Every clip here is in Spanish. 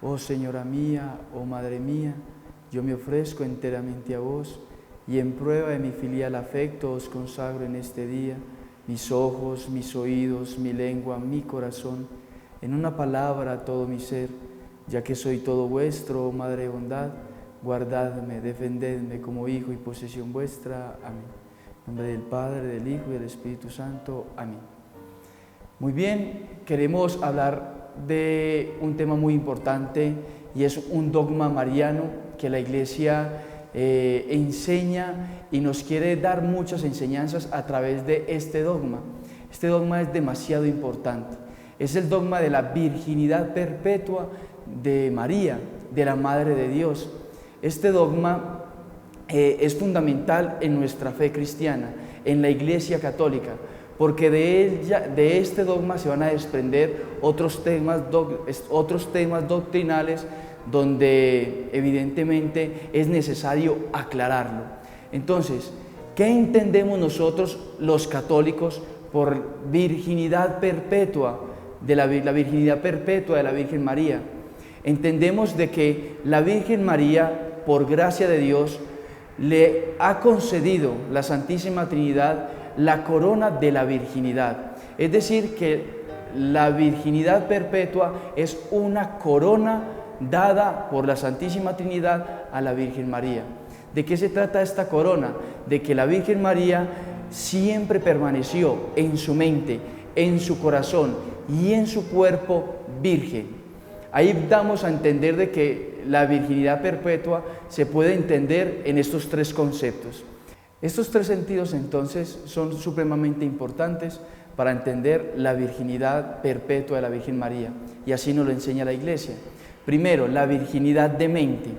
Oh Señora mía, oh Madre mía, yo me ofrezco enteramente a vos, y en prueba de mi filial afecto os consagro en este día mis ojos, mis oídos, mi lengua, mi corazón, en una palabra todo mi ser, ya que soy todo vuestro, oh Madre de bondad, guardadme, defendedme como hijo y posesión vuestra. Amén. En nombre del Padre, del Hijo y del Espíritu Santo. Amén. Muy bien, queremos hablar de un tema muy importante y es un dogma mariano que la Iglesia enseña y nos quiere dar muchas enseñanzas a través de este dogma. Este dogma es demasiado importante. Es el dogma de la virginidad perpetua de María, de la Madre de Dios. Este dogma es fundamental en nuestra fe cristiana, en la Iglesia católica, porque de este dogma se van a desprender otros temas doctrinales donde evidentemente es necesario aclararlo. Entonces, ¿qué entendemos nosotros los católicos por virginidad perpetua, la virginidad perpetua de la Virgen María? Entendemos de que la Virgen María, por gracia de Dios, le ha concedido la Santísima Trinidad la corona de la virginidad. Es decir, que la virginidad perpetua es una corona dada por la Santísima Trinidad a la Virgen María. ¿De qué se trata esta corona? De que la Virgen María siempre permaneció en su mente, en su corazón y en su cuerpo virgen. Ahí damos a entender de que la virginidad perpetua se puede entender en estos tres conceptos. Estos tres sentidos entonces son supremamente importantes para entender la virginidad perpetua de la Virgen María, y así nos lo enseña la Iglesia. Primero, la virginidad de mente.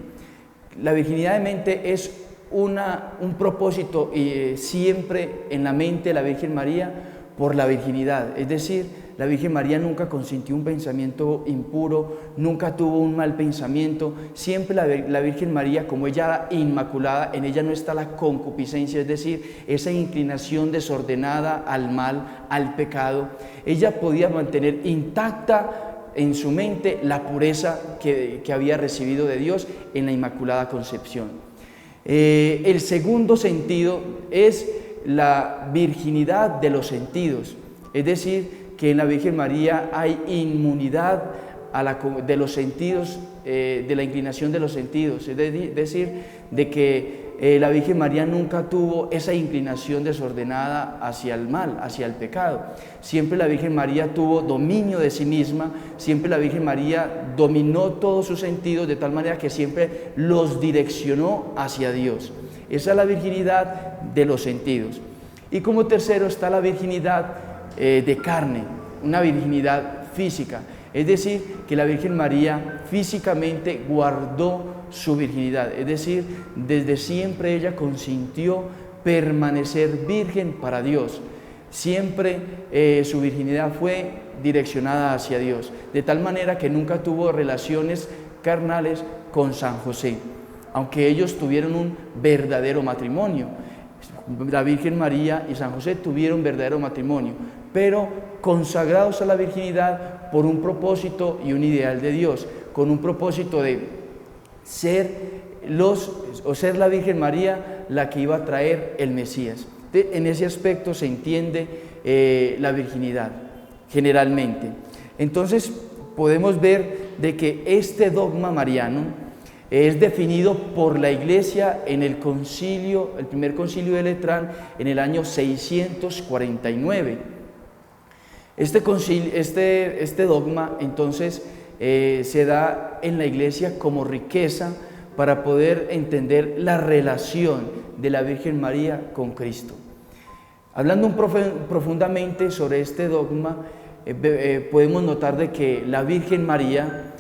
La virginidad de mente es un propósito siempre en la mente de la Virgen María por la virginidad, es decir, la Virgen María nunca consintió un pensamiento impuro, nunca tuvo un mal pensamiento, siempre la Virgen María, como ella era inmaculada, en ella no está la concupiscencia, es decir, esa inclinación desordenada al mal, al pecado. Ella podía mantener intacta en su mente la pureza que había recibido de Dios en la Inmaculada Concepción. El segundo sentido es la virginidad de los sentidos, es decir, que en la Virgen María hay inmunidad de los sentidos, de la inclinación de los sentidos, es decir, de que la Virgen María nunca tuvo esa inclinación desordenada hacia el mal, hacia el pecado. Siempre la Virgen María tuvo dominio de sí misma, siempre la Virgen María dominó todos sus sentidos de tal manera que siempre los direccionó hacia Dios. Esa es la virginidad de los sentidos. Y como tercero está la virginidad de carne, una virginidad física, es decir, que la Virgen María físicamente guardó su virginidad, es decir, desde siempre ella consintió permanecer virgen para Dios, siempre su virginidad fue direccionada hacia Dios, de tal manera que nunca tuvo relaciones carnales con San José, aunque ellos tuvieron un verdadero matrimonio. La Virgen María y San José tuvieron verdadero matrimonio, pero consagrados a la virginidad por un propósito y un ideal de Dios, con un propósito de ser la Virgen María la que iba a traer el Mesías. En ese aspecto se entiende la virginidad, generalmente. Entonces podemos ver de que este dogma mariano es definido por la Iglesia en el primer concilio de Letrán en el año 649. Este dogma entonces se da en la Iglesia como riqueza para poder entender la relación de la Virgen María con Cristo. Hablando profundamente sobre este dogma, podemos notar de que la Virgen María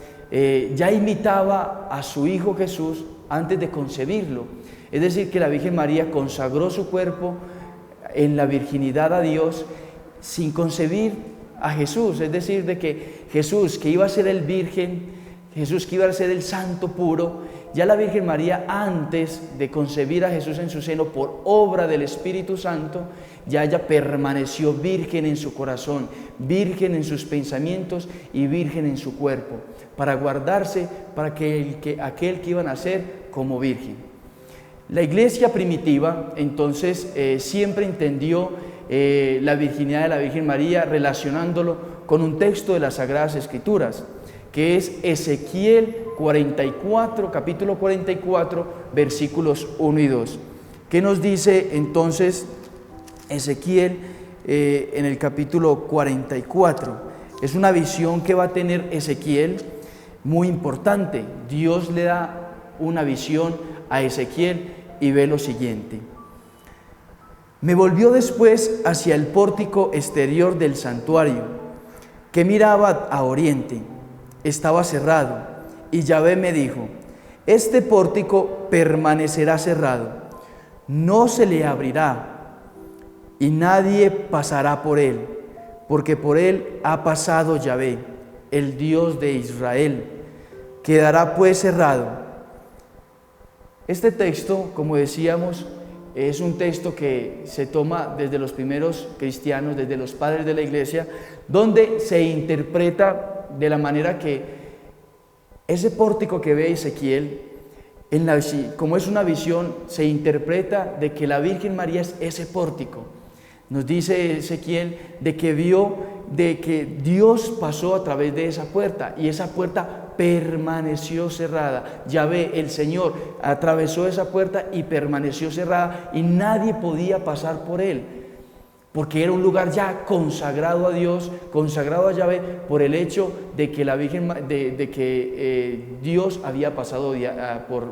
ya imitaba a su Hijo Jesús antes de concebirlo. Es decir, que la Virgen María consagró su cuerpo en la virginidad a Dios sin concebir a Jesús. Es decir, de que Jesús, que iba a ser el virgen, Jesús que iba a ser el santo puro, ya la Virgen María, antes de concebir a Jesús en su seno por obra del Espíritu Santo, ya ella permaneció virgen en su corazón, virgen en sus pensamientos y virgen en su cuerpo, para guardarse para que aquel que iba a nacer como virgen. La iglesia primitiva entonces siempre entendió la virginidad de la Virgen María relacionándolo con un texto de las Sagradas Escrituras, que es Ezequiel 44, capítulo 44, versículos 1 y 2. ¿Qué nos dice entonces Ezequiel en el capítulo 44? Es una visión que va a tener Ezequiel muy importante. Dios le da una visión a Ezequiel y ve lo siguiente. Me volvió después hacia el pórtico exterior del santuario, que miraba a oriente. Estaba cerrado, y Yahvé me dijo: este pórtico permanecerá cerrado, no se le abrirá, y nadie pasará por él, porque por él ha pasado Yahvé, el Dios de Israel. Quedará pues cerrado. Este texto, como decíamos, es un texto que se toma desde los primeros cristianos, desde los padres de la iglesia, donde se interpreta de la manera que ese pórtico que ve Ezequiel, como es una visión, se interpreta de que la Virgen María es ese pórtico. Nos dice Ezequiel de que vio de que Dios pasó a través de esa puerta y esa puerta permaneció cerrada. Yahvé, el Señor, atravesó esa puerta y permaneció cerrada y nadie podía pasar por él, porque era un lugar ya consagrado a Dios, consagrado a Yahvé, por el hecho de que la Virgen, Dios había pasado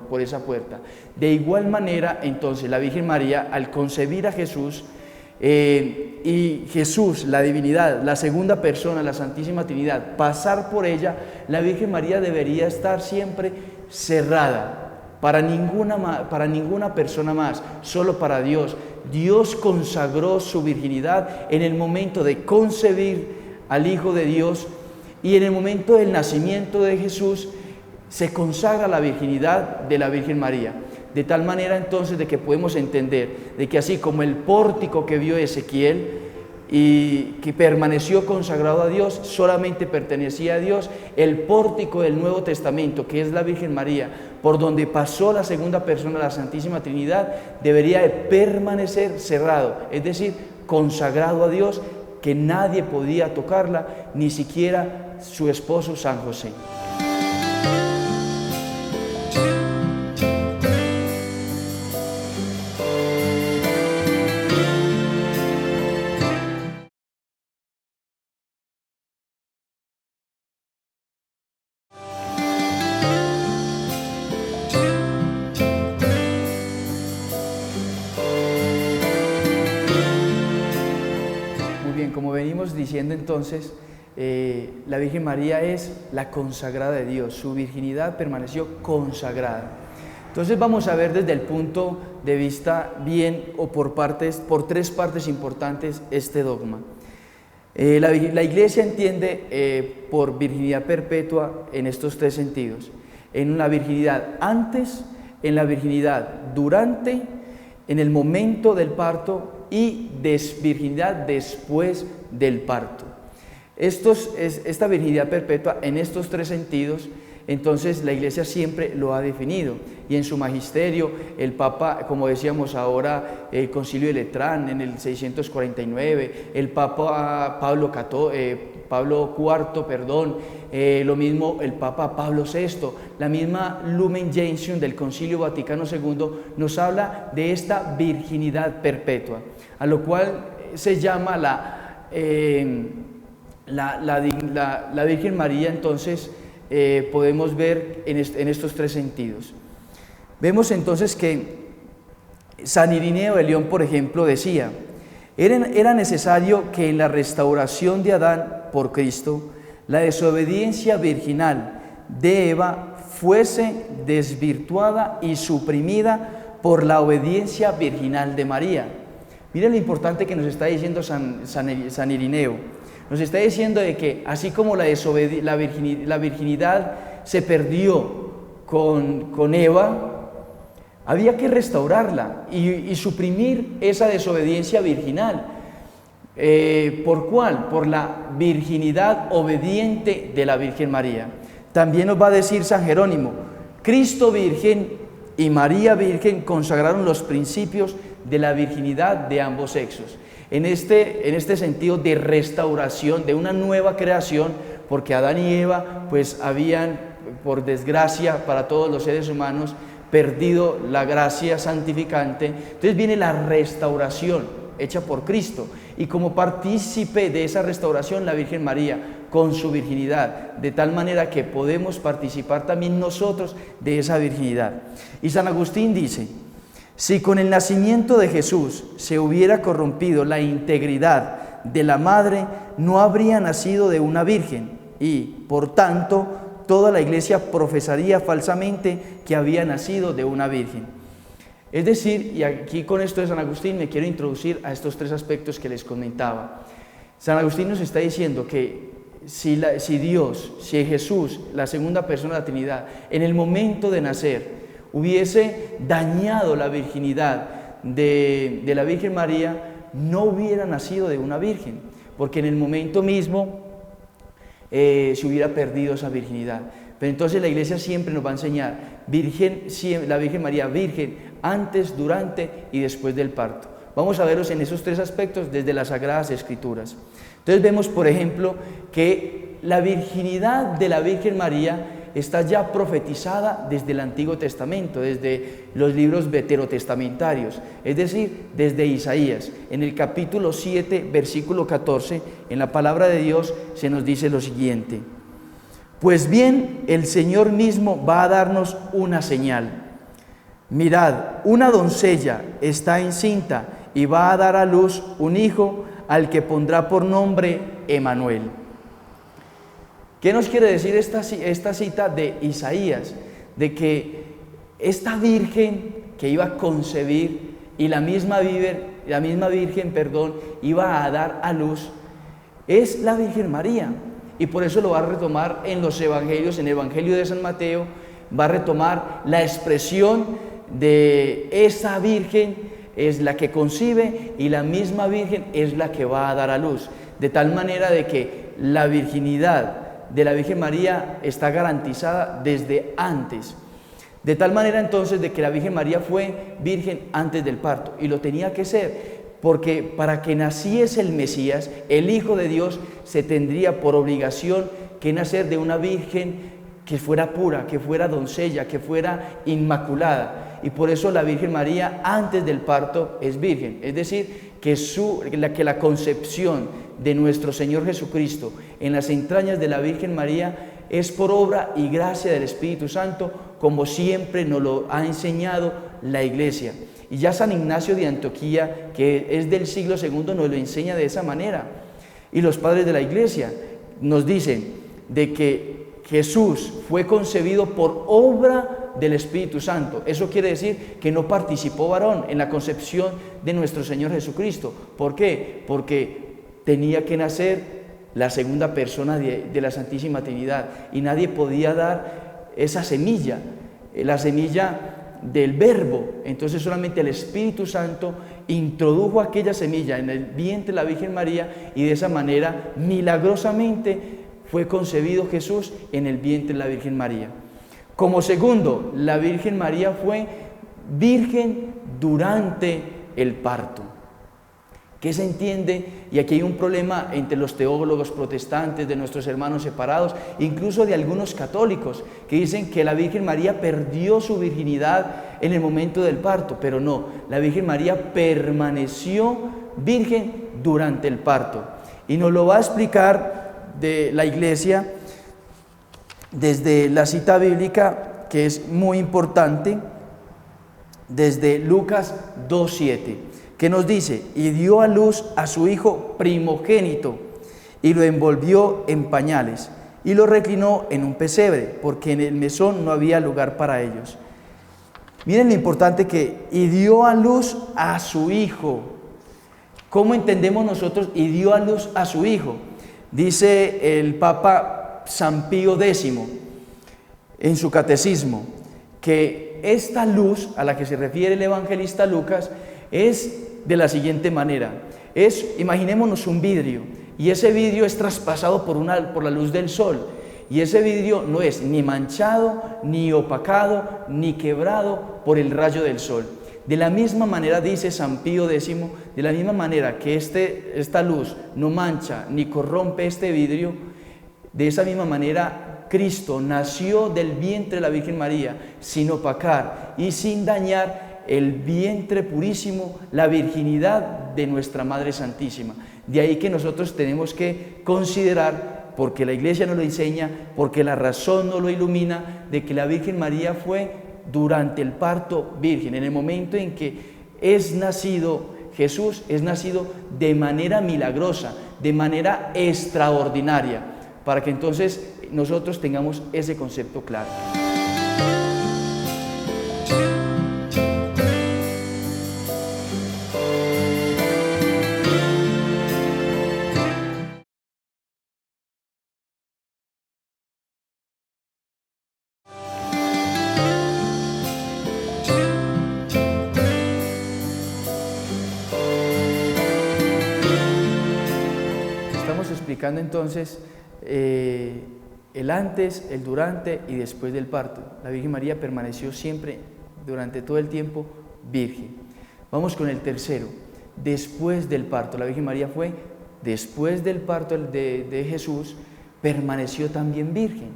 por esa puerta. De igual manera, entonces, la Virgen María, al concebir a Jesús, y Jesús, la divinidad, la segunda persona, la Santísima Trinidad, pasar por ella, la Virgen María debería estar siempre cerrada para ninguna persona más, solo para Dios. Dios consagró su virginidad en el momento de concebir al Hijo de Dios, y en el momento del nacimiento de Jesús se consagra la virginidad de la Virgen María. De tal manera entonces de que podemos entender de que así como el pórtico que vio Ezequiel y que permaneció consagrado a Dios, solamente pertenecía a Dios, el pórtico del Nuevo Testamento, que es la Virgen María, por donde pasó la segunda persona de la Santísima Trinidad, debería de permanecer cerrado, es decir, consagrado a Dios, que nadie podía tocarla, ni siquiera su esposo San José. Como venimos diciendo entonces, la Virgen María es la consagrada de Dios, su virginidad permaneció consagrada. Entonces vamos a ver desde el punto de vista bien o por tres partes importantes este dogma. La Iglesia entiende por virginidad perpetua en estos tres sentidos: en la virginidad antes, en la virginidad durante, en el momento del parto, y virginidad después del parto. Esta virginidad perpetua en estos tres sentidos, entonces la Iglesia siempre lo ha definido, y en su magisterio el Papa, como decíamos ahora, el Concilio de Letrán en el 649, el Papa Pablo IV, lo mismo el Papa Pablo VI, la misma Lumen Gentium del Concilio Vaticano II nos habla de esta virginidad perpetua, a lo cual se llama la Virgen María. Entonces podemos ver en estos tres sentidos. Vemos entonces que San Irineo de León, por ejemplo, decía: era necesario que en la restauración de Adán por Cristo, la desobediencia virginal de Eva fuese desvirtuada y suprimida por la obediencia virginal de María. Miren lo importante que nos está diciendo San Irineo. Nos está diciendo de que así como la virginidad se perdió con Eva, había que restaurarla y suprimir esa desobediencia virginal. ¿Por cuál? Por la virginidad obediente de la Virgen María. También nos va a decir San Jerónimo: Cristo virgen y María virgen consagraron los principios de la virginidad de ambos sexos. En este sentido de restauración, de una nueva creación, porque Adán y Eva pues habían, por desgracia para todos los seres humanos, perdido la gracia santificante. Entonces viene la restauración hecha por Cristo, y como partícipe de esa restauración la Virgen María con su virginidad, de tal manera que podemos participar también nosotros de esa virginidad. Y San Agustín dice: si con el nacimiento de Jesús se hubiera corrompido la integridad de la madre, no habría nacido de una virgen, y por tanto toda la Iglesia profesaría falsamente que había nacido de una virgen. Es decir, y aquí con esto de San Agustín me quiero introducir a estos tres aspectos que les comentaba. San Agustín nos está diciendo que si Dios, si Jesús, la segunda persona de la Trinidad, en el momento de nacer hubiese dañado la virginidad de la Virgen María, no hubiera nacido de una virgen, porque en el momento mismo se hubiera perdido esa virginidad. Pero entonces la Iglesia siempre nos va a enseñar la Virgen María virgen antes, durante y después del parto. Vamos a verlos en esos tres aspectos desde las Sagradas Escrituras. Entonces vemos, por ejemplo, que la virginidad de la Virgen María está ya profetizada desde el Antiguo Testamento, desde los libros veterotestamentarios, es decir, desde Isaías. En el capítulo 7, versículo 14, en la palabra de Dios se nos dice lo siguiente: pues bien, el Señor mismo va a darnos una señal. Mirad, una doncella está encinta y va a dar a luz un hijo al que pondrá por nombre Emanuel. ¿Qué nos quiere decir esta cita de Isaías? De que esta virgen que iba a concebir y la misma virgen, iba a dar a luz, es la Virgen María. Y por eso lo va a retomar en los evangelios, en el Evangelio de San Mateo, va a retomar la expresión de esa virgen es la que concibe y la misma virgen es la que va a dar a luz. De tal manera de que la virginidad de la Virgen María está garantizada desde antes. De tal manera entonces de que la Virgen María fue virgen antes del parto, y lo tenía que ser, porque para que naciese el Mesías, el Hijo de Dios, se tendría por obligación que nacer de una virgen que fuera pura, que fuera doncella, que fuera inmaculada. Y por eso la Virgen María antes del parto es virgen, es decir, que la concepción de nuestro Señor Jesucristo en las entrañas de la Virgen María es por obra y gracia del Espíritu Santo, como siempre nos lo ha enseñado la Iglesia. Y ya San Ignacio de Antioquía, que es del siglo II, nos lo enseña de esa manera. Y los padres de la Iglesia nos dicen de que Jesús fue concebido por obra del Espíritu Santo. Eso quiere decir que no participó varón en la concepción de nuestro Señor Jesucristo. ¿Por qué? Porque tenía que nacer la segunda persona de la Santísima Trinidad, y nadie podía dar esa semilla, la semilla del Verbo. Entonces solamente el Espíritu Santo introdujo aquella semilla en el vientre de la Virgen María, y de esa manera milagrosamente fue concebido Jesús en el vientre de la Virgen María. Como segundo, la Virgen María fue virgen durante el parto. ¿Qué se entiende? Y aquí hay un problema entre los teólogos protestantes, de nuestros hermanos separados, incluso de algunos católicos, que dicen que la Virgen María perdió su virginidad en el momento del parto, pero no, la Virgen María permaneció virgen durante el parto. Y nos lo va a explicar de la Iglesia desde la cita bíblica, que es muy importante, desde Lucas 2:7. que nos dice: y dio a luz a su hijo primogénito, y lo envolvió en pañales, y lo reclinó en un pesebre, porque en el mesón no había lugar para ellos. Miren lo importante que, y dio a luz a su hijo. ¿Cómo entendemos nosotros y dio a luz a su hijo? Dice el Papa San Pío X, en su catecismo que esta luz a la que se refiere el evangelista Lucas es de la siguiente manera. Imaginémonos un vidrio, y ese vidrio es traspasado por la luz del sol, y ese vidrio no es ni manchado, ni opacado, ni quebrado por el rayo del sol. De la misma manera, dice San Pío X, de la misma manera que esta luz no mancha ni corrompe este vidrio, de esa misma manera Cristo nació del vientre de la Virgen María sin opacar y sin dañar el vientre purísimo, la virginidad de nuestra Madre Santísima. De ahí que nosotros tenemos que considerar, porque la Iglesia nos lo enseña, porque la razón nos lo ilumina, de que la Virgen María fue durante el parto virgen, en el momento en que es nacido Jesús, es nacido de manera milagrosa, de manera extraordinaria, para que entonces nosotros tengamos ese concepto claro. Estamos explicando entonces el antes, el durante y después del parto. La Virgen María permaneció siempre, durante todo el tiempo, virgen. Vamos con el tercero, después del parto. La Virgen María fue, después del parto de Jesús, permaneció también virgen.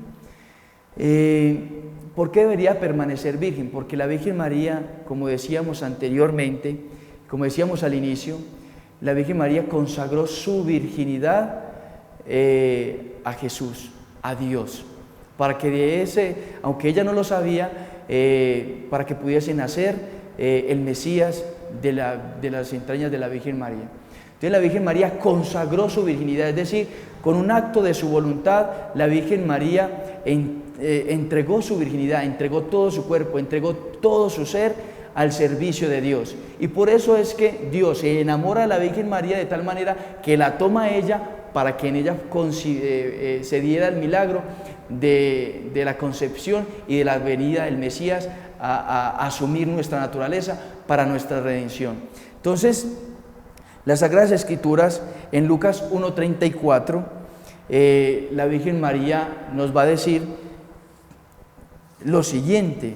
¿Por qué debería permanecer virgen? Porque la Virgen María, como decíamos anteriormente, como decíamos al inicio, la Virgen María consagró su virginidad a Jesús, a Dios, para que aunque ella no lo sabía, para que pudiese nacer el Mesías de las entrañas de la Virgen María. Entonces la Virgen María consagró su virginidad, es decir, con un acto de su voluntad, la Virgen María entregó su virginidad, entregó todo su cuerpo, entregó todo su ser al servicio de Dios. Y por eso es que Dios se enamora de la Virgen María de tal manera que la toma a ella para que en ella se diera el milagro de la concepción y de la venida del Mesías a asumir nuestra naturaleza para nuestra redención. Entonces, las Sagradas Escrituras, en Lucas 1:34, la Virgen María nos va a decir lo siguiente.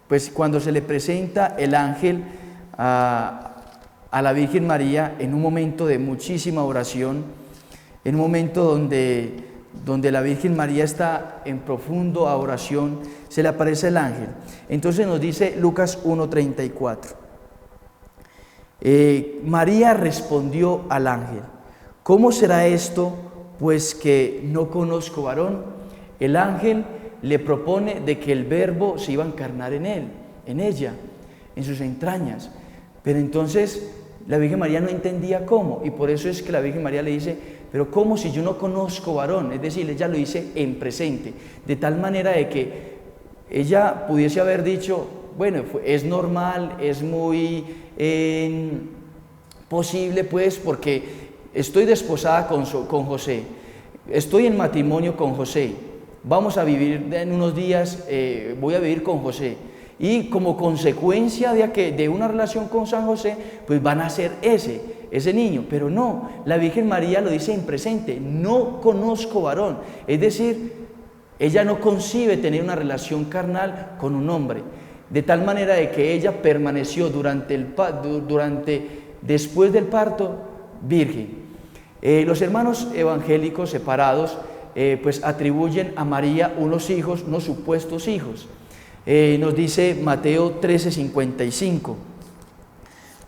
Pues cuando se le presenta el ángel a la Virgen María en un momento de muchísima oración, en un momento donde la Virgen María está en profunda oración, se le aparece el ángel. Entonces nos dice Lucas 1:34. María respondió al ángel: ¿cómo será esto, pues que no conozco varón? El ángel le propone de que el Verbo se iba a encarnar en él, en ella, en sus entrañas. Pero entonces la Virgen María no entendía cómo, y por eso es que la Virgen María le dice: pero ¿cómo si yo no conozco varón? Es decir, ella lo dice en presente, de tal manera de que ella pudiese haber dicho: bueno, es normal, es muy posible, pues, porque estoy desposada con José, estoy en matrimonio con José, vamos a vivir en unos días, voy a vivir con José, y como consecuencia de una relación con San José, pues van a ser ese niño. Pero no, la Virgen María lo dice en presente: no conozco varón, es decir, ella no concibe tener una relación carnal con un hombre, de tal manera de que ella permaneció después del parto virgen. Los hermanos evangélicos separados pues atribuyen a María unos hijos, unos supuestos hijos. Nos dice Mateo 13:55,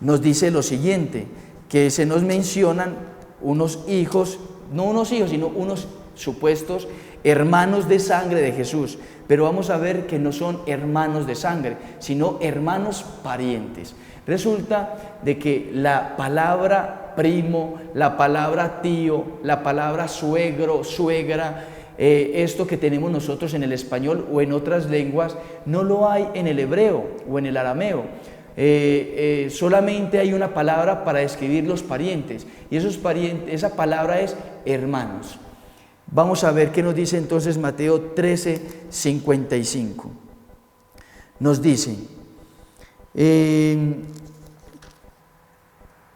nos dice lo siguiente, que se nos mencionan unos hijos, no unos hijos, sino unos supuestos hermanos de sangre de Jesús, pero vamos a ver que no son hermanos de sangre, sino hermanos parientes. Resulta de que la palabra primo, la palabra tío, la palabra suegro, suegra, esto que tenemos nosotros en el español o en otras lenguas, no lo hay en el hebreo o en el arameo. Solamente hay una palabra para describir los parientes, y esa palabra es hermanos. Vamos a ver qué nos dice entonces Mateo 13, 55. Nos dice,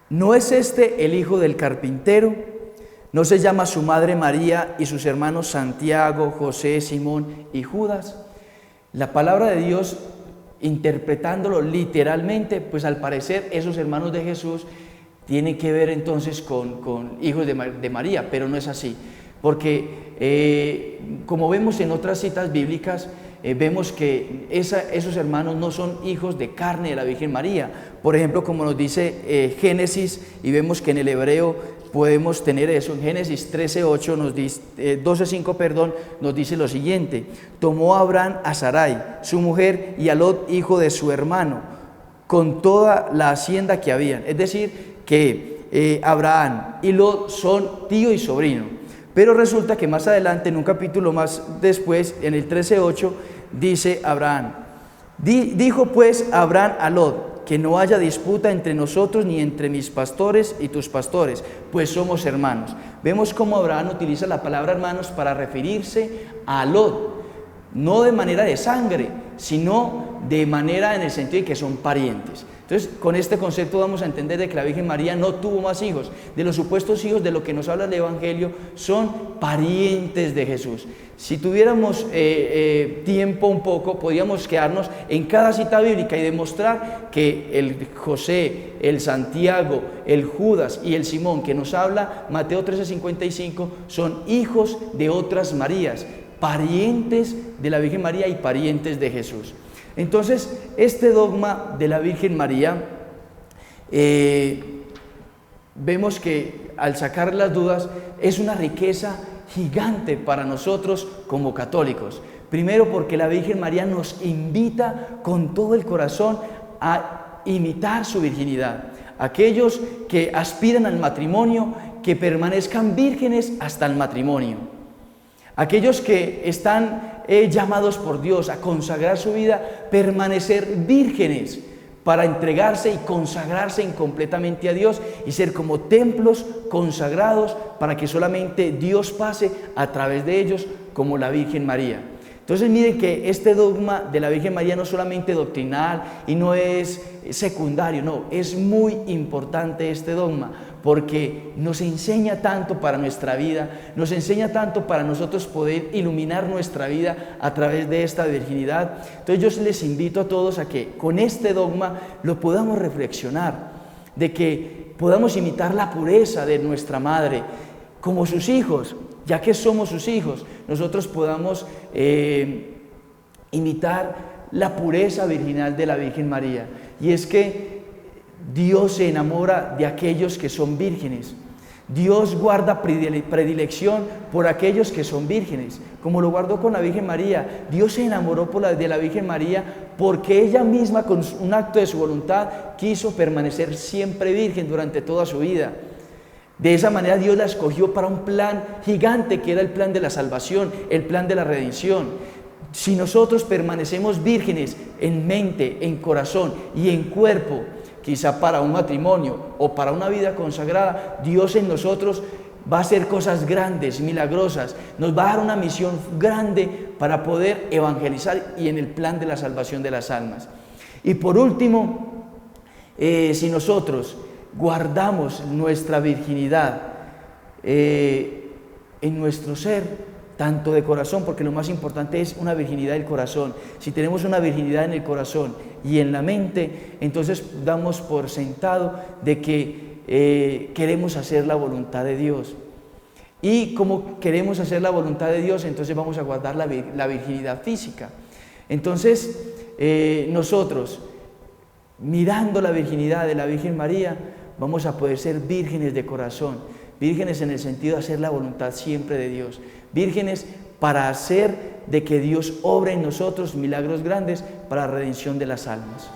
¿no es este el hijo del carpintero? ¿No se llama su madre María y sus hermanos Santiago, José, Simón y Judas? La palabra de Dios, interpretándolo literalmente, pues al parecer esos hermanos de Jesús tienen que ver entonces con hijos de María, pero no es así. Porque como vemos en otras citas bíblicas, vemos que esos hermanos no son hijos de carne de la Virgen María. Por ejemplo, como nos dice Génesis, y vemos que en el hebreo podemos tener eso, en Génesis 13:8 nos dice, 12:5, perdón, nos dice lo siguiente: tomó Abraham a Sarai, su mujer, y a Lot, hijo de su hermano, con toda la hacienda que habían. Es decir, que Abraham y Lot son tío y sobrino. Pero resulta que más adelante, en un capítulo más después, en el 13:8, dice Abraham, dijo pues Abraham a Lot, que no haya disputa entre nosotros ni entre mis pastores y tus pastores, pues somos hermanos. Vemos cómo Abraham utiliza la palabra hermanos para referirse a Lot, no de manera de sangre, sino de manera en el sentido de que son parientes. Entonces, con este concepto vamos a entender de que la Virgen María no tuvo más hijos. De los supuestos hijos de lo que nos habla el Evangelio, son parientes de Jesús. Si tuviéramos tiempo un poco, podríamos quedarnos en cada cita bíblica y demostrar que el José, el Santiago, el Judas y el Simón que nos habla Mateo 13:55 son hijos de otras Marías, parientes de la Virgen María y parientes de Jesús. Entonces, este dogma de la Virgen María, vemos que al sacar las dudas es una riqueza gigante para nosotros como católicos. Primero, porque la Virgen María nos invita con todo el corazón a imitar su virginidad. Aquellos que aspiran al matrimonio, que permanezcan vírgenes hasta el matrimonio. Aquellos que están llamados por Dios a consagrar su vida, permanecer vírgenes para entregarse y consagrarse completamente a Dios y ser como templos consagrados para que solamente Dios pase a través de ellos, como la Virgen María. Entonces miren que este dogma de la Virgen María no es solamente doctrinal y no es secundario, no, es muy importante este dogma, porque nos enseña tanto para nuestra vida, nos enseña tanto para nosotros poder iluminar nuestra vida a través de esta virginidad. Entonces yo les invito a todos a que con este dogma lo podamos reflexionar, de que podamos imitar la pureza de nuestra madre como sus hijos, ya que somos sus hijos, nosotros podamos imitar la pureza virginal de la Virgen María. Y es que Dios se enamora de aquellos que son vírgenes. Dios guarda predilección por aquellos que son vírgenes, como lo guardó con la Virgen María. Dios se enamoró de la Virgen María porque ella misma, con un acto de su voluntad, quiso permanecer siempre virgen durante toda su vida. De esa manera Dios la escogió para un plan gigante, que era el plan de la salvación, el plan de la redención. Si nosotros permanecemos vírgenes en mente, en corazón y en cuerpo, quizá para un matrimonio o para una vida consagrada, Dios en nosotros va a hacer cosas grandes, milagrosas, nos va a dar una misión grande para poder evangelizar y en el plan de la salvación de las almas. Y por último, si nosotros guardamos nuestra virginidad en nuestro ser, tanto de corazón, porque lo más importante es una virginidad del corazón. Si tenemos una virginidad en el corazón y en la mente, entonces damos por sentado de que queremos hacer la voluntad de Dios. Y como queremos hacer la voluntad de Dios, entonces vamos a guardar la virginidad física. Entonces, nosotros, mirando la virginidad de la Virgen María, vamos a poder ser vírgenes de corazón, vírgenes en el sentido de hacer la voluntad siempre de Dios, vírgenes para hacer de que Dios obre en nosotros milagros grandes para la redención de las almas.